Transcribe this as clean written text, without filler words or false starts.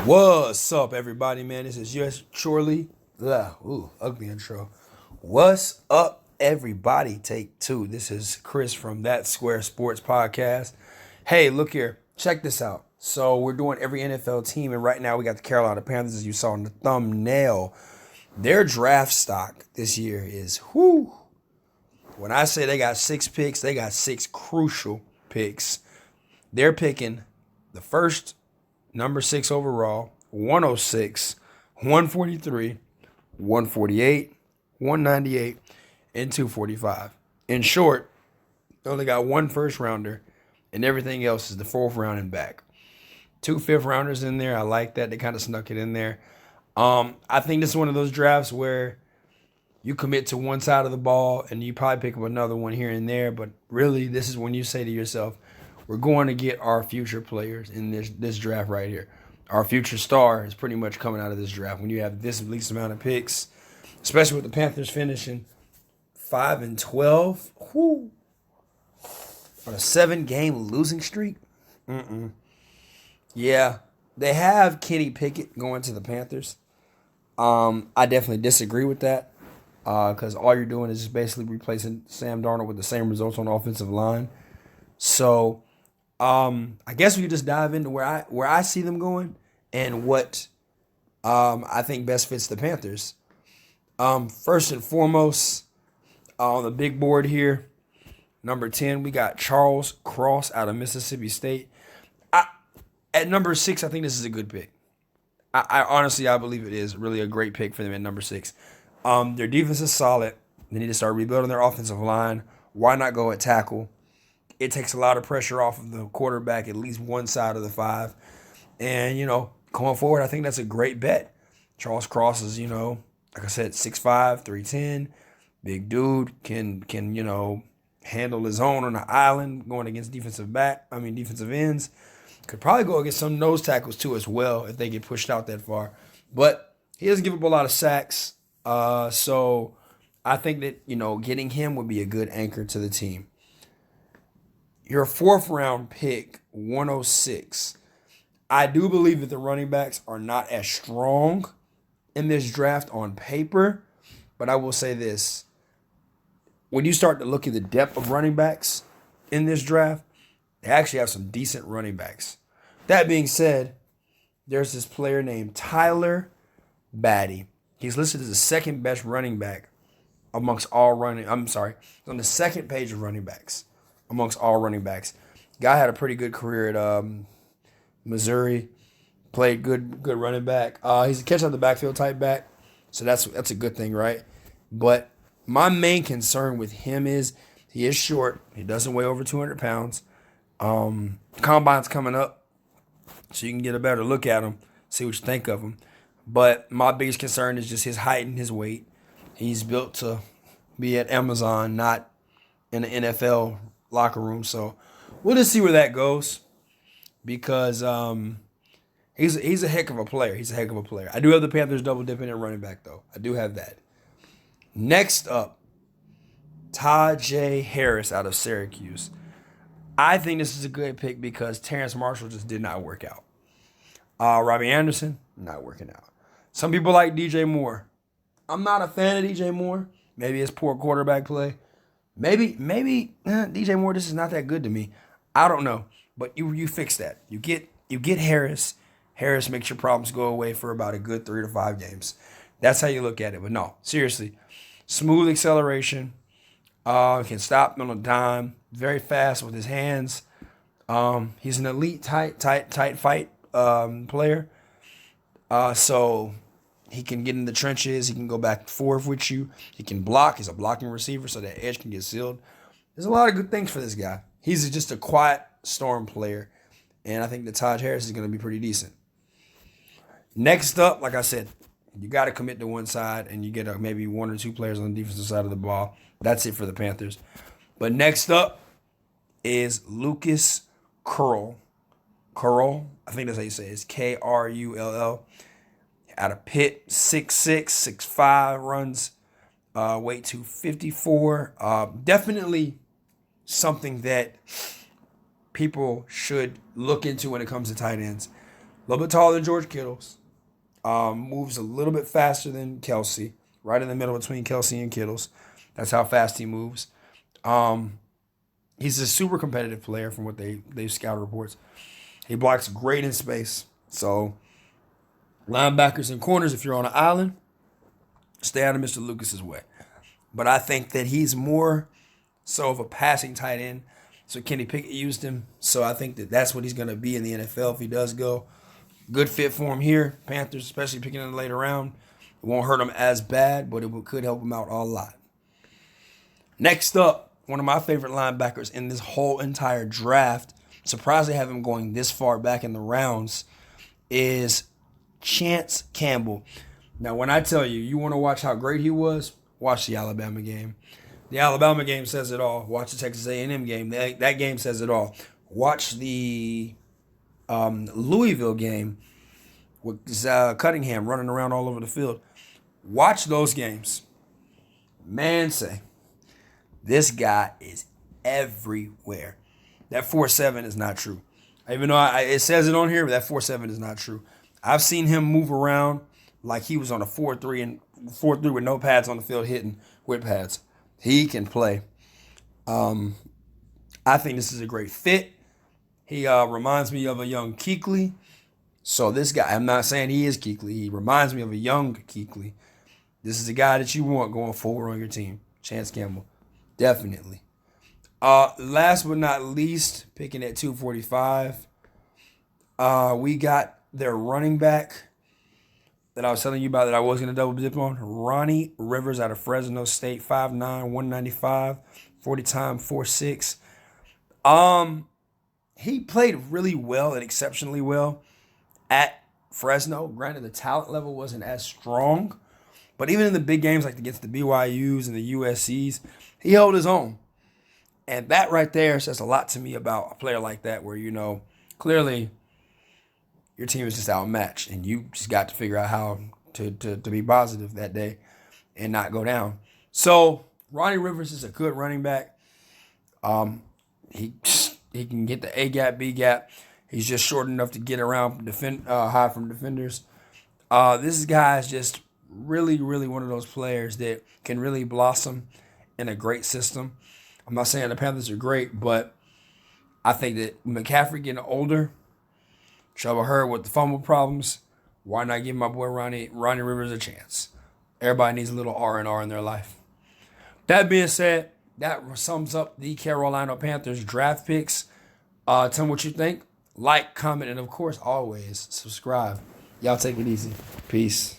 What's up, everybody, man? This is yours truly. Ugly intro. What's up, everybody? Take two. This is Chris from That Square Sports Podcast. Hey, look here. Check this out. So we're doing every NFL team, and right now we got the Carolina Panthers, as you saw in the thumbnail. Their draft stock this year is whoo. When I say they got 6 picks, they got 6 crucial picks. They're picking the first number 6 overall, 106, 143, 148, 198, and 245. In short, they only got one first rounder, and everything else is the fourth round and back. 2 fifth rounders in there. I like that. They kind of snuck it in there. I think this is one of those drafts where you commit to one side of the ball and you probably pick up another one here and there. But really, this is when you say to yourself, we're going to get our future players in this draft right here. Our future star is pretty much coming out of this draft. When you have this least amount of picks, especially with the Panthers finishing 5-12, on a 7-game losing streak. Yeah, they have Kenny Pickett going to the Panthers. I definitely disagree with that because all you're doing is just basically replacing Sam Darnold with the same results on the offensive line. So I guess we could just dive into where I see them going and what I think best fits the Panthers. First and foremost, on the big board here, number 10, we got Charles Cross out of Mississippi State. At number 6, I think this is a good pick. I honestly believe it is really a great pick for them at number 6. Their defense is solid. They need to start rebuilding their offensive line. Why not go at tackle? It takes a lot of pressure off of the quarterback, at least one side of the 5. And, going forward, I think that's a great bet. Charles Cross is, like I said, 6'5", 310. Big dude, can handle his own on the island going against defensive ends. Could probably go against some nose tackles too as well if they get pushed out that far. But he doesn't give up a lot of sacks. So I think that, getting him would be a good anchor to the team. Your 4th round pick, 106. I do believe that the running backs are not as strong in this draft on paper. But I will say this. When you start to look at the depth of running backs in this draft, they actually have some decent running backs. That being said, there's this player named Tyler Batty. He's listed as the second best running back amongst all running. He's on the second page of running backs amongst all running backs. Guy had a pretty good career at Missouri. Played good running back. He's a catch out the backfield type back, so that's a good thing, right? But my main concern with him is he is short. He doesn't weigh over 200 pounds. Combine's coming up, so you can get a better look at him, see what you think of him. But my biggest concern is just his height and his weight. He's built to be at Amazon, not in the NFL locker room. So we'll just see where that goes because he's a heck of a player. I do have the Panthers double dipping at running back, though. I do have that. Next up, Tajay Harris out of Syracuse. I think this is a good pick because Terrence Marshall just did not work out. Robbie Anderson, not working out. Some people like DJ Moore. I'm not a fan of DJ Moore. Maybe it's poor quarterback play. Maybe DJ Moore, this is not that good to me. I don't know. But you fix that. You get Harris. Harris makes your problems go away for about a good 3 to 5 games. That's how you look at it. But no, seriously. Smooth acceleration. Can stop on a dime. Very fast with his hands. He's an elite tight fight player. So he can get in the trenches. He can go back and forth with you. He can block. He's a blocking receiver, so that edge can get sealed. There's a lot of good things for this guy. He's just a quiet storm player, and I think that Taj Harris is going to be pretty decent. Next up, like I said, you got to commit to one side, and you get maybe 1 or 2 players on the defensive side of the ball. That's it for the Panthers. But next up is Lucas Krull. I think that's how you say it. It's Krull. Out of Pitt, 6'6", 6'5", runs weight 254. Definitely something that people should look into when it comes to tight ends. little bit taller than George Kittle's. Moves a little bit faster than Kelsey, right in the middle between Kelsey and Kittle's. That's how fast he moves. He's a super competitive player from what they've scouted reports. He blocks great in space. So linebackers and corners, if you're on an island, stay out of Mr. Lucas's way. But I think that he's more so of a passing tight end. So Kenny Pickett used him. So I think that that's what he's going to be in the NFL if he does go. Good fit for him here. Panthers, especially picking in the later round. It won't hurt him as bad, but it could help him out a lot. Next up, one of my favorite linebackers in this whole entire draft, surprised to have him going this far back in the rounds, is Chance Campbell. Now, when I tell you, you want to watch how great he was, watch the Alabama game. The Alabama game says it all. Watch the Texas A&M game. That game says it all. Watch the Louisville game with Cunningham running around all over the field. Watch those games. Man, say, this guy is everywhere. That 4.7 is not true. Even though it says it on here, but that 4.7 is not true. I've seen him move around like he was on a 4.3 and 4.3 with no pads on the field hitting with pads. He can play. I think this is a great fit. He reminds me of a young Kuechly. So this guy, I'm not saying he is Kuechly. He reminds me of a young Kuechly. This is a guy that you want going forward on your team. Chance Campbell. Definitely. Last but not least, picking at 245, we got their running back that I was telling you about that I was going to double dip on. Ronnie Rivers out of Fresno State, 5'9", 195, 40 time, 4.6. He played really well and exceptionally well at Fresno. Granted, the talent level wasn't as strong, but even in the big games like against the BYUs and the USCs, he held his own. And that right there says a lot to me about a player like that where, clearly your team is just outmatched and you just got to figure out how to be positive that day and not go down. So Ronnie Rivers is a good running back. He can get the A gap, B gap. He's just short enough to get around, hide from defenders. This guy is just really, really one of those players that can really blossom in a great system. I'm not saying the Panthers are great, but I think that McCaffrey getting older, Trouble Hurd with the fumble problems, why not give my boy Ronnie Rivers a chance? Everybody needs a little R&R in their life. That being said, that sums up the Carolina Panthers draft picks. Tell me what you think. Like, comment, and of course, always subscribe. Y'all take it easy. Peace.